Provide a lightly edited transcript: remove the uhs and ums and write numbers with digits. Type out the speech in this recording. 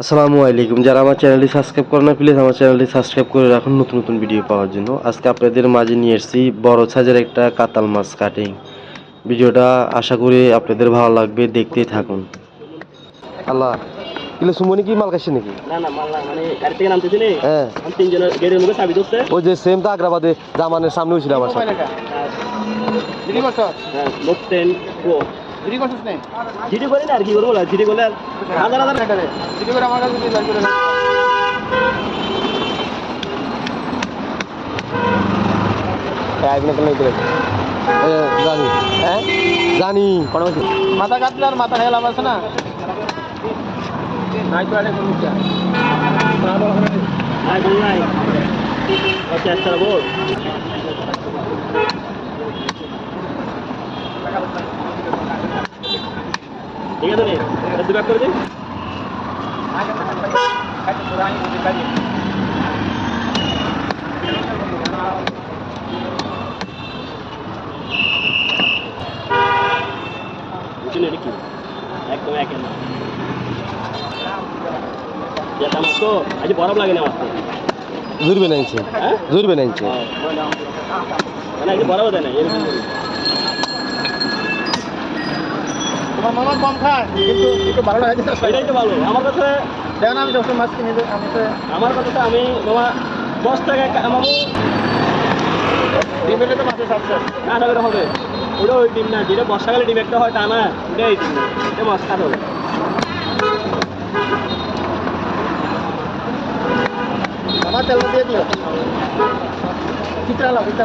আসসালামু আলাইকুম। যারা আমার চ্যানেলটি সাবস্ক্রাইব করে না, প্লিজ আমার চ্যানেলটি সাবস্ক্রাইব করে রাখুন নতুন নতুন ভিডিও পাওয়ার জন্য। আজকে আপনাদের মাঝে নিয়ে এসেছি বড় সাইজের একটা কাতাল মাছ কাটিং। ভিডিওটা আশা করি আপনাদের ভালো লাগবে, দেখতেই থাকুন। আল্লাহ কিলো সুমনি কি মাল কাছে নাকি? না না মাল না, মানে গাড়ি থেকে নামতেছি নি। হ্যাঁ, আমি তিনজনের গেটের মুখে চাবি ধরছে। ওই যে সেম তো আগ্রাবাদে জামানের সামনে হয়েছিল আমার সাথে। হ্যাঁ নোট 10 প্রো ভিডিও করছিস না? জিডি করি না আর কি করবো, জিডি করলে আর হাজার হাজার টাকা দেয়। ভিডিও করে আমার কাছে দিয়ে লাইভ করে জানি, হ্যাঁ জানি কোনো মাথা কাটলে আর মাথা খেয়ে লাভ আছে না। নাই তো আরে কোন মুখে নাই বল নাই ওকে একটা বল। ঠিক আছে রে, এটা দুই ভাগ করে দিন। বুঝলি এটা কি? একদম একের না। যেটা মাছ তো আজ বরফ লাগে না মাছ তো। জুড়বে না ইঞ্চে, হ্যাঁ জুড়বে না ইঞ্চে। মানে আজ বরফ দেয় না এরকম করি। তোমার মামা কম খায় কিন্তু একটু ভালো লাগে। এটাই তো ভালো আমার কাছে। দেখেন আমি যখন মাছ কিনে দিই আমি তো আমার কথা আমি মামা 10 টাকা মামু ডিম এলে তো মাছের সাথে না টাকা হবে। ওটা ওই ডিম না, যেটা বর্ষাকালে ডিম একটা হয় টানা, ওটাই ডিম না, এটা মাছ কাট হবে। আমার তেল দিয়ে দিও চিত্রা লাও চিত্রা